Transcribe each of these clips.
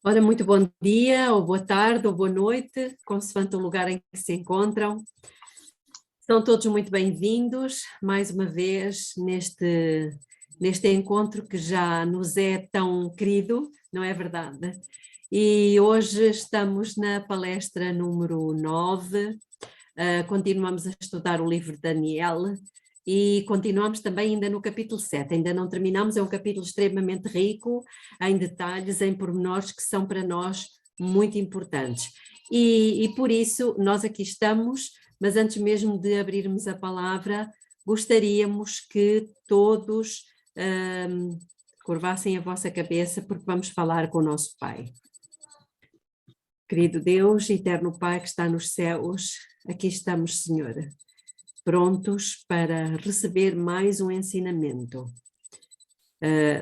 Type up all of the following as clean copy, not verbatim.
Ora, muito bom dia, ou boa tarde, ou boa noite, consoante o lugar em que se encontram. São todos muito bem-vindos, mais uma vez, neste encontro que já nos é tão querido, não é verdade? E hoje estamos na palestra número 9, continuamos a estudar o livro de Daniel, e continuamos também ainda no capítulo 7, ainda não terminamos, é um capítulo extremamente rico em detalhes, em pormenores que são para nós muito importantes. E por isso nós aqui estamos, mas antes mesmo de abrirmos a palavra, gostaríamos que todos curvassem a vossa cabeça, porque vamos falar com o nosso Pai. Querido Deus, eterno Pai que está nos céus, aqui estamos, Senhor, prontos para receber mais um ensinamento.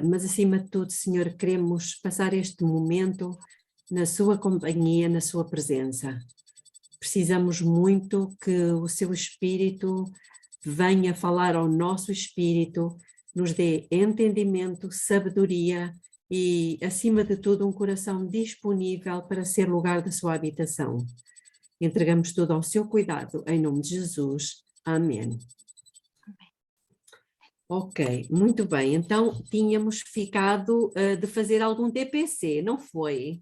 Mas acima de tudo, Senhor, queremos passar este momento na sua companhia, na sua presença. Precisamos muito que o seu Espírito venha falar ao nosso espírito, nos dê entendimento, sabedoria e, acima de tudo, um coração disponível para ser lugar da sua habitação. Entregamos tudo ao seu cuidado, em nome de Jesus. Amém. Ok, muito bem. Então, tínhamos ficado de fazer algum TPC, não foi?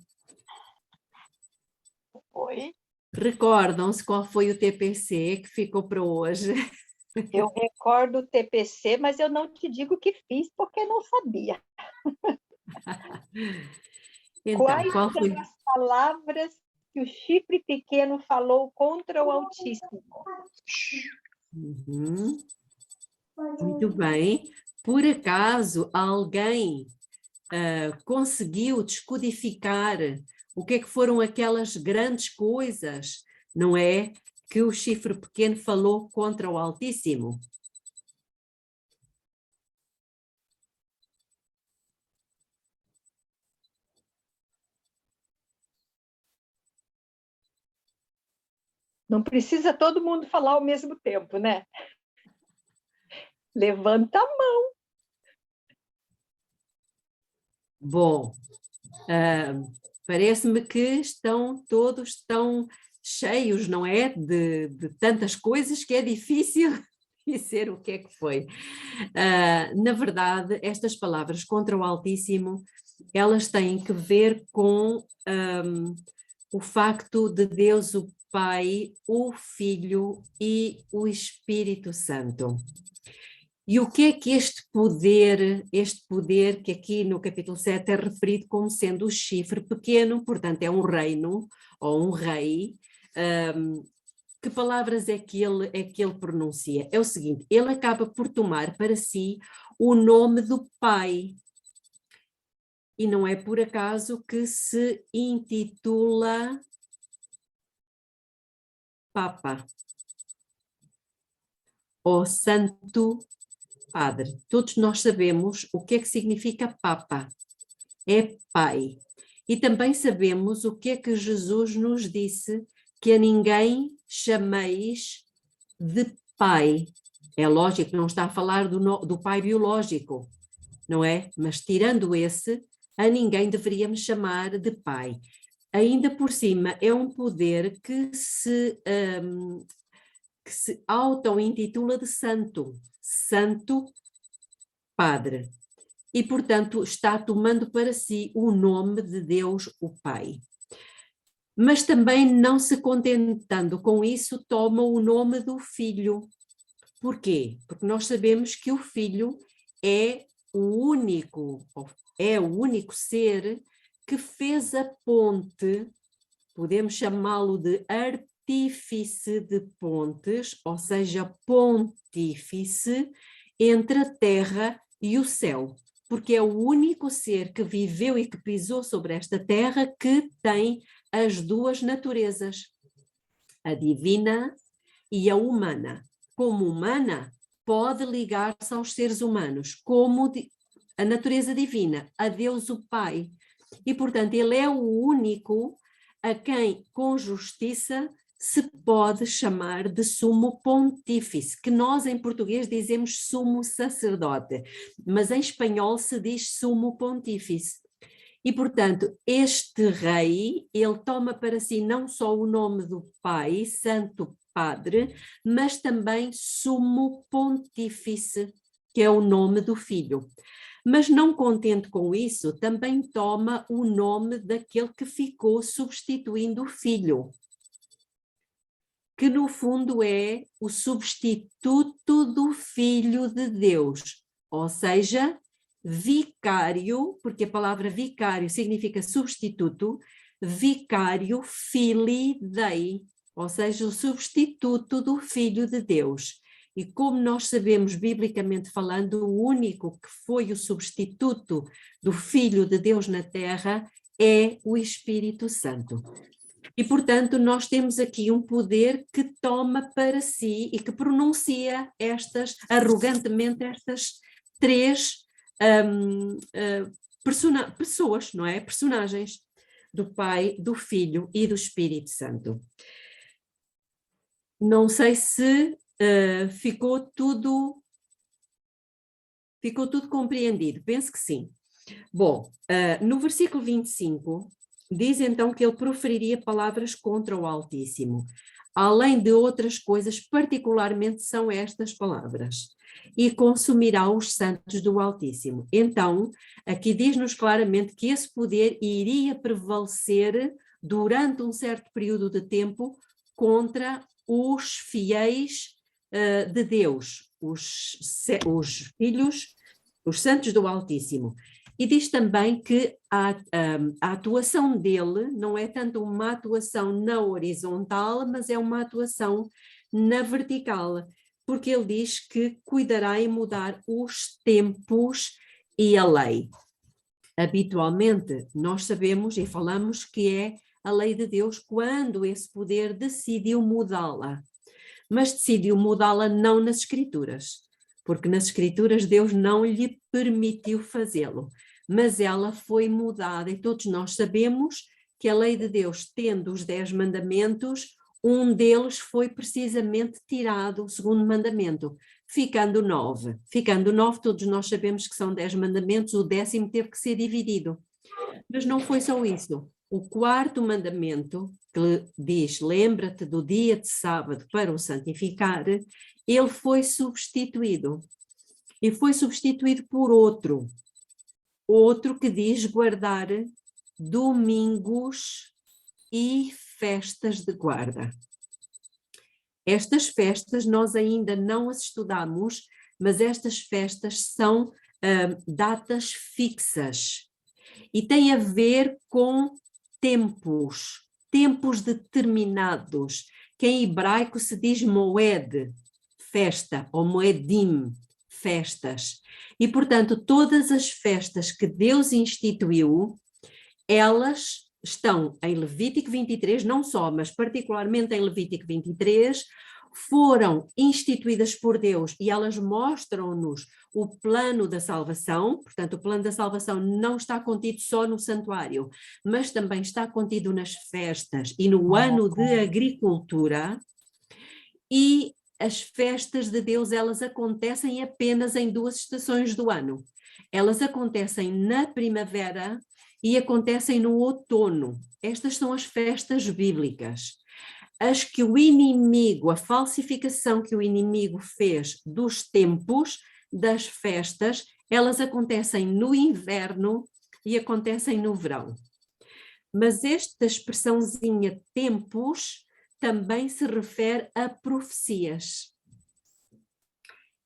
Foi. Recordam-se qual foi o TPC que ficou para hoje? Eu recordo o TPC, mas eu não te digo que fiz porque não sabia. Então, Quais qual são foi? as palavras que o chifre pequeno falou contra o Altíssimo? Uhum, muito bem. Por acaso alguém conseguiu descodificar o que é que foram aquelas grandes coisas, não é? Que o chifre pequeno falou contra o Altíssimo? Não precisa todo mundo falar ao mesmo tempo, né? Levanta a mão. Bom, parece-me que todos tão cheios, não é? De tantas coisas que é difícil dizer o que é que foi. Na verdade, estas palavras contra o Altíssimo, elas têm que ver com o facto de Deus, o Pai, o Filho e o Espírito Santo. E o que é que este poder que aqui no capítulo 7 é referido como sendo o chifre pequeno, portanto é um reino ou um rei, que palavras é que ele pronuncia? É o seguinte, ele acaba por tomar para si o nome do Pai, e não é por acaso que se intitula Papa, ou Santo Padre. Todos nós sabemos o que é que significa Papa, é Pai. E também sabemos o que é que Jesus nos disse, que a ninguém chameis de Pai. É lógico que não está a falar do pai biológico, não é? Mas tirando esse, a ninguém deveríamos chamar de Pai. Ainda por cima, é um poder que se auto-intitula de Santo, Santo Padre. E, portanto, está tomando para si o nome de Deus, o Pai. Mas também, não se contentando com isso, toma o nome do Filho. Porquê? Porque nós sabemos que o Filho é o único ser que fez a ponte, podemos chamá-lo de artífice de pontes, ou seja, pontífice, entre a terra e o céu, porque é o único ser que viveu e que pisou sobre esta terra que tem as duas naturezas, a divina e a humana. Como humana, pode ligar-se aos seres humanos, como a natureza divina, a Deus o Pai. E, portanto, ele é o único a quem, com justiça, se pode chamar de sumo pontífice, que nós em português dizemos sumo sacerdote, mas em espanhol se diz sumo pontífice. E, portanto, este rei, ele toma para si não só o nome do Pai, Santo Padre, mas também Sumo Pontífice, que é o nome do Filho. Mas não contente com isso, também toma o nome daquele que ficou substituindo o Filho, que no fundo é o substituto do Filho de Deus, ou seja, vicário, porque a palavra vicário significa substituto, vicário filii Dei, ou seja, o substituto do Filho de Deus. E como nós sabemos, biblicamente falando, o único que foi o substituto do Filho de Deus na terra é o Espírito Santo. E, portanto, nós temos aqui um poder que toma para si e que pronuncia arrogantemente estas três pessoas, não é? Personagens do Pai, do Filho e do Espírito Santo. Não sei se ficou tudo compreendido, penso que sim. Bom, no versículo 25, diz então que ele proferiria palavras contra o Altíssimo. Além de outras coisas, particularmente são estas palavras: e consumirá os santos do Altíssimo. Então, aqui diz-nos claramente que esse poder iria prevalecer durante um certo período de tempo contra os fiéis de Deus, os filhos, os santos do Altíssimo. E diz também que a atuação dele não é tanto uma atuação na horizontal, mas é uma atuação na vertical, porque ele diz que cuidará em mudar os tempos e a lei. Habitualmente, nós sabemos e falamos que é a lei de Deus quando esse poder decidiu mudá-la, mas decidiu mudá-la não nas Escrituras, porque nas Escrituras Deus não lhe permitiu fazê-lo, mas ela foi mudada e todos nós sabemos que a lei de Deus, tendo os 10 mandamentos, um deles foi precisamente tirado, o segundo mandamento, ficando 9. Ficando 9, todos nós sabemos que são 10 mandamentos, o 10º teve que ser dividido. Mas não foi só isso. O 4º mandamento, que diz, lembra-te do dia de sábado para o santificar, ele foi substituído. E foi substituído por outro que diz guardar domingos e festas de guarda. Estas festas nós ainda não as estudamos, mas estas festas são datas fixas e têm a ver com tempos determinados, que em hebraico se diz moed, festa, ou moedim, festas. E, portanto, todas as festas que Deus instituiu, elas estão em Levítico 23, não só, mas particularmente em Levítico 23, foram instituídas por Deus e elas mostram-nos o plano da salvação. Portanto, o plano da salvação não está contido só no santuário, mas também está contido nas festas e no ano de agricultura. E as festas de Deus, elas acontecem apenas em 2 estações do ano. Elas acontecem na primavera e acontecem no outono. Estas são as festas bíblicas. As que o inimigo, a falsificação que o inimigo fez dos tempos, das festas, elas acontecem no inverno e acontecem no verão. Mas esta expressãozinha tempos também se refere a profecias.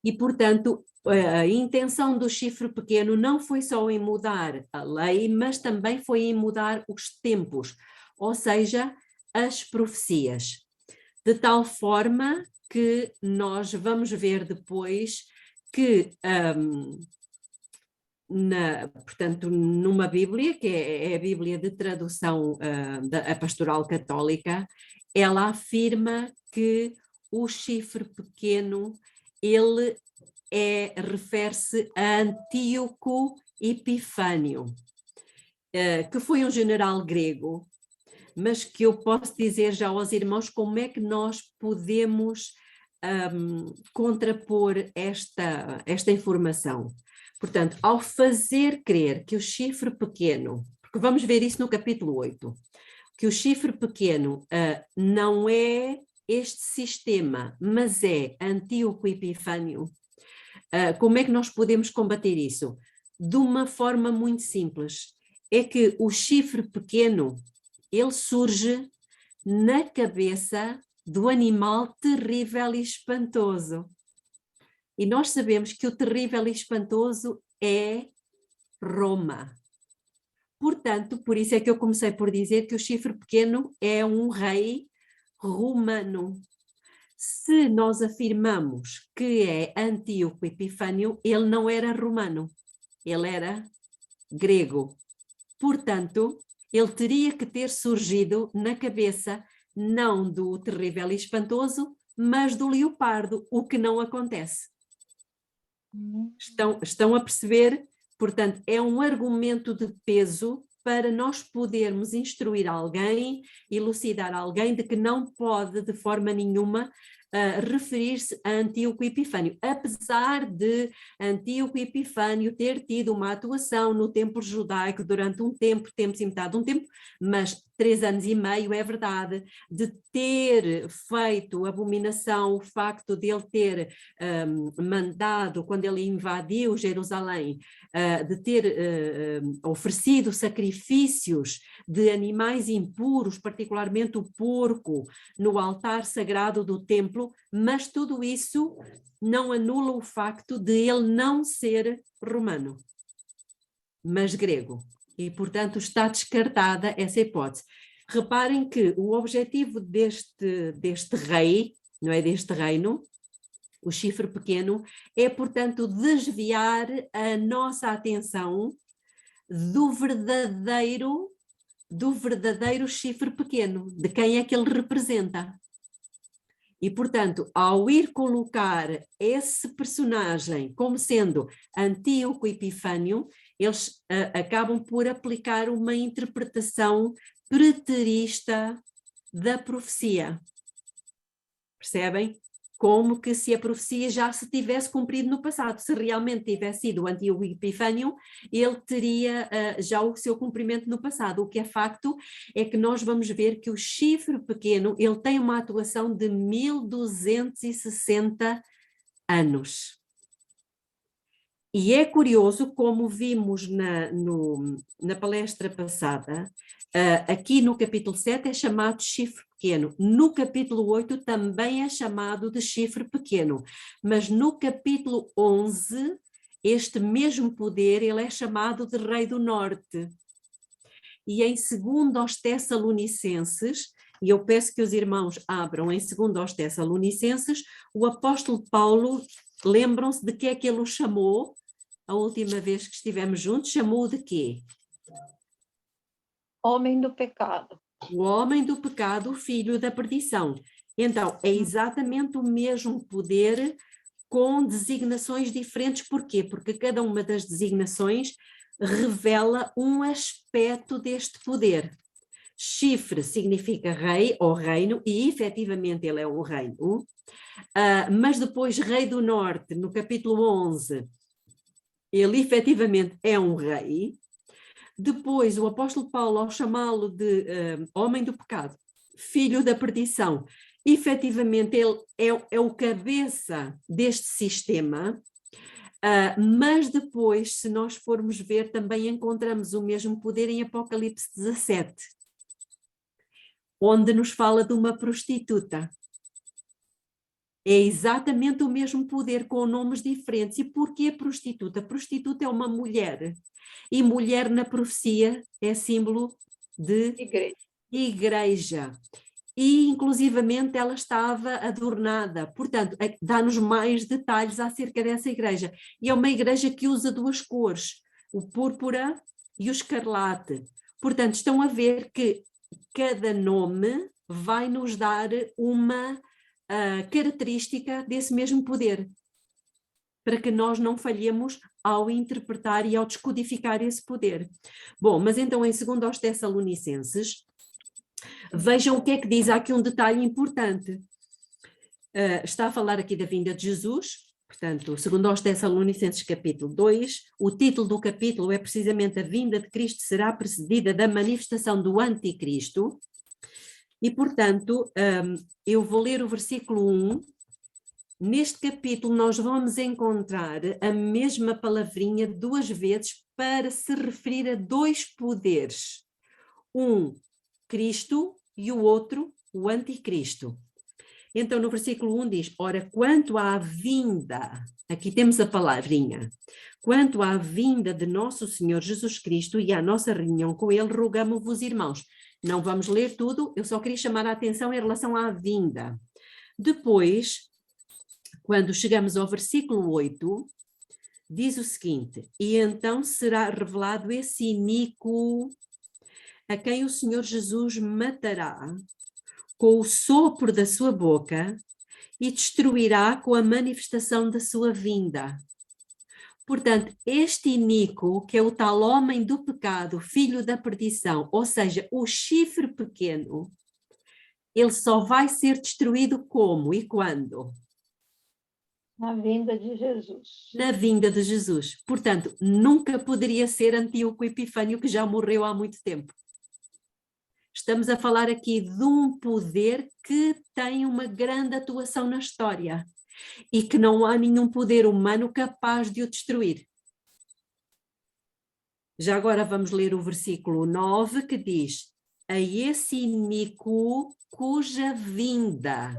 E, portanto, a intenção do chifre pequeno não foi só em mudar a lei, mas também foi em mudar os tempos, ou seja, as profecias. De tal forma que nós vamos ver depois que, portanto, numa Bíblia, que é a Bíblia de tradução da Pastoral Católica, ela afirma que o chifre pequeno, ele refere-se a Antíoco Epifânio, que foi um general grego, mas que eu posso dizer já aos irmãos como é que nós podemos contrapor esta informação. Portanto, ao fazer crer que o chifre pequeno, Porque vamos ver isso no capítulo 8, que o chifre pequeno não é este sistema, mas é Antíoco Epifânio. Como é que nós podemos combater isso? De uma forma muito simples. É que o chifre pequeno, ele surge na cabeça do animal terrível e espantoso. E nós sabemos que o terrível e espantoso é Roma. Portanto, por isso é que eu comecei por dizer que o chifre pequeno é um rei romano. Se nós afirmamos que é Antíoco Epifânio, ele não era romano, ele era grego. Portanto, ele teria que ter surgido na cabeça não do terrível e espantoso, mas do leopardo, o que não acontece. Estão a perceber? Portanto, é um argumento de peso para nós podermos instruir alguém, elucidar alguém de que não pode de forma nenhuma referir-se a Antíoco Epifânio, apesar de Antíoco Epifânio ter tido uma atuação no templo judaico durante um tempo, tempos e metade de um tempo, mas 3 anos e meio, é verdade, de ter feito abominação, o facto de ele ter mandado, quando ele invadiu Jerusalém, de ter oferecido sacrifícios de animais impuros, particularmente o porco, no altar sagrado do templo, mas tudo isso não anula o facto de ele não ser romano, mas grego. E, portanto, está descartada essa hipótese. Reparem que o objetivo deste rei, não é, deste reino, o chifre pequeno, é, portanto, desviar a nossa atenção do verdadeiro chifre pequeno, de quem é que ele representa. E, portanto, ao ir colocar esse personagem como sendo Antíoco Epifânio, eles acabam por aplicar uma interpretação preterista da profecia. Percebem? Como que se a profecia já se tivesse cumprido no passado. Se realmente tivesse sido o Antíoco Epifânio, ele teria já o seu cumprimento no passado. O que é facto é que nós vamos ver que o chifre pequeno, ele tem uma atuação de 1260 anos. E é curioso, como vimos na palestra passada, aqui no capítulo 7 é chamado chifre pequeno, no capítulo 8 também é chamado de chifre pequeno, mas no capítulo 11, este mesmo poder, ele é chamado de Rei do Norte. E em 2 aos Tessalonicenses, e eu peço que os irmãos abram em 2 aos Tessalonicenses, o apóstolo Paulo, lembram-se de que é que ele o chamou? A última vez que estivemos juntos, chamou-o de quê? Homem do pecado. O homem do pecado, o filho da perdição. Então, é exatamente o mesmo poder com designações diferentes. Porquê? Porque cada uma das designações revela um aspecto deste poder. Chifre significa rei ou reino, e efetivamente ele é um reino. Mas depois, Rei do Norte, no capítulo 11, ele efetivamente é um rei. Depois, o apóstolo Paulo, ao chamá-lo de homem do pecado, filho da perdição, efetivamente ele é o cabeça deste sistema, mas depois, se nós formos ver, também encontramos o mesmo poder em Apocalipse 17, onde nos fala de uma prostituta. É exatamente o mesmo poder com nomes diferentes. E porquê prostituta? Prostituta é uma mulher. E mulher na profecia é símbolo de igreja. E inclusivamente ela estava adornada. Portanto, dá-nos mais detalhes acerca dessa igreja. E é uma igreja que usa 2 cores, o púrpura e o escarlate. Portanto, estão a ver que cada nome vai nos dar uma característica desse mesmo poder, para que nós não falhemos ao interpretar e ao descodificar esse poder. Bom, mas então em 2 aos Tessalonicenses, vejam o que é que diz, há aqui um detalhe importante. Está a falar aqui da vinda de Jesus, Portanto, segundo aos Tessalonicenses capítulo 2, o título do capítulo é precisamente a vinda de Cristo será precedida da manifestação do anticristo. E, portanto, eu vou ler o versículo 1. Neste capítulo nós vamos encontrar a mesma palavrinha 2 vezes para se referir a 2 poderes. Um, Cristo, e o outro, o anticristo. Então, no versículo 1 diz, ora, quanto à vinda, aqui temos a palavrinha, quanto à vinda de nosso Senhor Jesus Cristo e à nossa reunião com ele, rogamo-vos, irmãos. Não vamos ler tudo, eu só queria chamar a atenção em relação à vinda. Depois, quando chegamos ao versículo 8, diz o seguinte, e então será revelado esse iníquo a quem o Senhor Jesus matará com o sopro da sua boca e destruirá com a manifestação da sua vinda. Portanto, este iníquo, que é o tal homem do pecado, filho da perdição, ou seja, o chifre pequeno, ele só vai ser destruído como e quando? Na vinda de Jesus. Na vinda de Jesus. Portanto, nunca poderia ser Antíoco Epifânio, que já morreu há muito tempo. Estamos a falar aqui de um poder que tem uma grande atuação na história e que não há nenhum poder humano capaz de o destruir. Já agora vamos ler o versículo 9 que diz, a esse iníquo cuja vinda.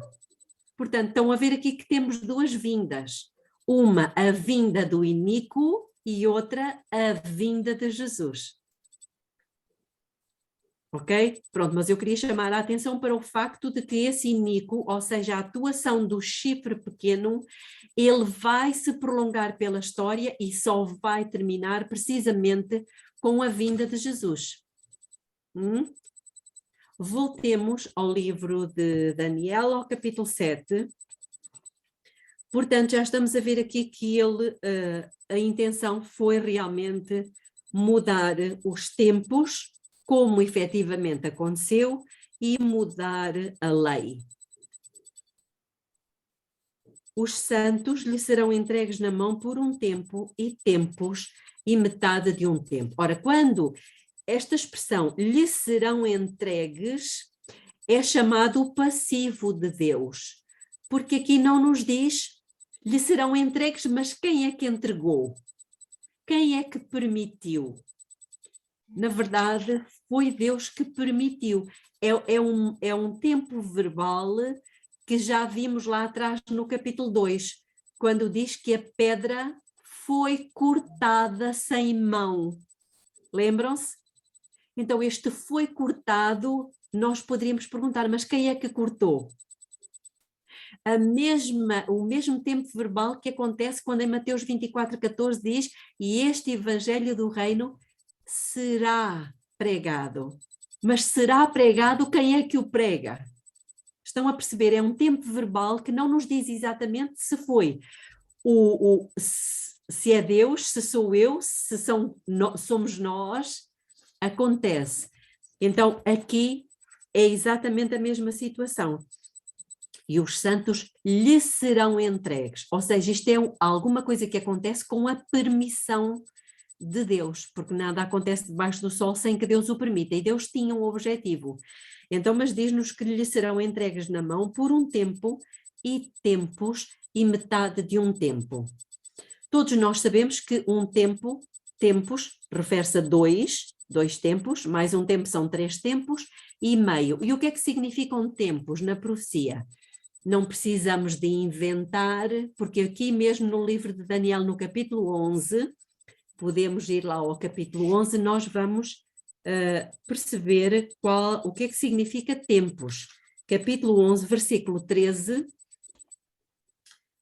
Portanto, estão a ver aqui que temos 2 vindas. Uma, a vinda do iníquo e outra, a vinda de Jesus. Ok? Pronto, mas eu queria chamar a atenção para o facto de que esse iníquo, ou seja, a atuação do chifre pequeno, ele vai se prolongar pela história e só vai terminar precisamente com a vinda de Jesus. Voltemos ao livro de Daniel, ao capítulo 7. Portanto, já estamos a ver aqui que a intenção foi realmente mudar os tempos, como efetivamente aconteceu, e mudar a lei. Os santos lhe serão entregues na mão por um tempo e tempos e metade de um tempo. Ora, quando esta expressão lhe serão entregues, é chamado o passivo de Deus, porque aqui não nos diz lhe serão entregues, mas quem é que entregou? Quem é que permitiu? Na verdade, foi Deus que permitiu. É um tempo verbal que já vimos lá atrás no capítulo 2, quando diz que a pedra foi cortada sem mão. Lembram-se? Então, este foi cortado, nós poderíamos perguntar, mas quem é que cortou? O mesmo tempo verbal que acontece quando em Mateus 24:14 diz, e este evangelho do reino será pregado. Mas será pregado, quem é que o prega? Estão a perceber? É um tempo verbal que não nos diz exatamente se foi se é Deus, se sou eu, se somos nós, acontece. Então, aqui é exatamente a mesma situação. E os santos lhe serão entregues. Ou seja, isto é alguma coisa que acontece com a permissão de Deus, porque nada acontece debaixo do sol sem que Deus o permita, e Deus tinha um objetivo. Então, mas diz-nos que lhe serão entregues na mão por um tempo e tempos e metade de um tempo. Todos nós sabemos que um tempo, tempos, refere-se a dois tempos, mais um tempo são 3 tempos e meio. E o que é que significam tempos na profecia? Não precisamos de inventar, porque aqui mesmo no livro de Daniel, no capítulo 11, podemos ir lá ao capítulo 11, nós vamos perceber o que é que significa tempos. Capítulo 11, versículo 13,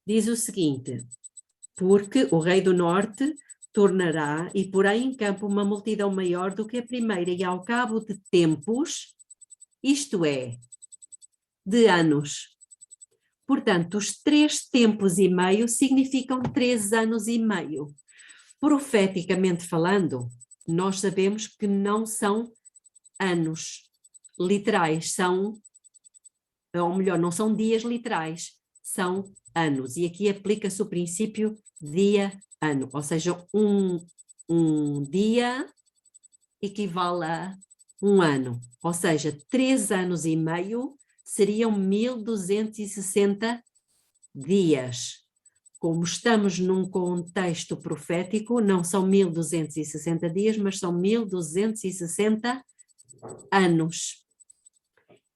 diz o seguinte, porque o rei do norte tornará e porá em campo uma multidão maior do que a primeira, e ao cabo de tempos, isto é, de anos. Portanto, os 3 tempos e meio significam 3 anos e meio. Profeticamente falando, nós sabemos que não são anos literais, ou melhor, não são dias literais, são anos. E aqui aplica-se o princípio dia-ano, ou seja, um dia equivale a um ano, ou seja, 3 anos e meio seriam 1260 dias. Como estamos num contexto profético, não são 1260 dias, mas são 1260 anos.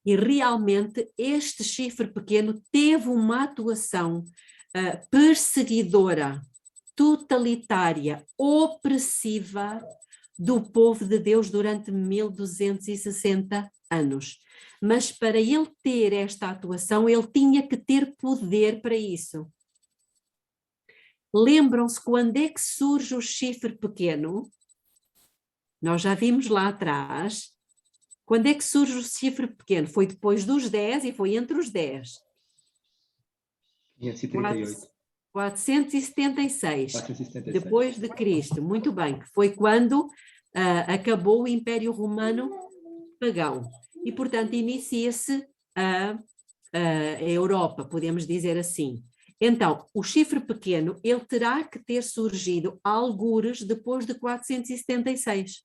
E realmente este chifre pequeno teve uma atuação perseguidora, totalitária, opressiva do povo de Deus durante 1260 anos. Mas para ele ter esta atuação, ele tinha que ter poder para isso. Lembram-se quando é que surge o chifre pequeno? Nós já vimos lá atrás. Quando é que surge o chifre pequeno? Foi depois dos 10 e foi entre os 10. 538. 476, 476. depois de Cristo. Muito bem, que foi quando acabou o Império Romano pagão. E, portanto, inicia-se a Europa, podemos dizer assim. Então, o chifre pequeno, ele terá que ter surgido algures depois de 476.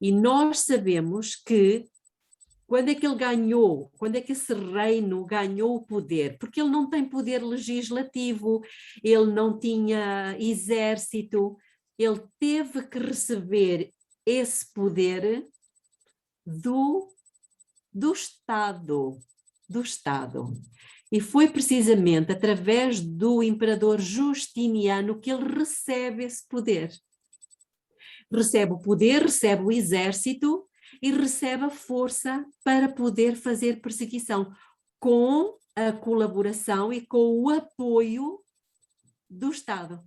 E nós sabemos que quando é que ele ganhou, quando é que esse reino ganhou o poder? Porque ele não tem poder legislativo, ele não tinha exército, ele teve que receber esse poder do Estado. E foi precisamente através do imperador Justiniano que ele recebe esse poder. Recebe o poder, recebe o exército e recebe a força para poder fazer perseguição, com a colaboração e com o apoio do Estado.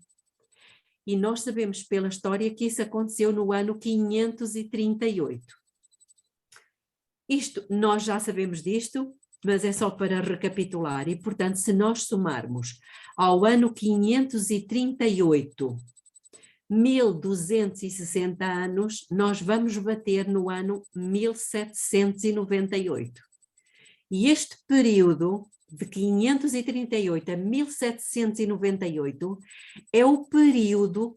E nós sabemos pela história que isso aconteceu no ano 538. Nós já sabemos disto, mas é só para recapitular. E, portanto, se nós somarmos ao ano 538, 1260 anos, nós vamos bater no ano 1798. E este período, de 538 a 1798, é o período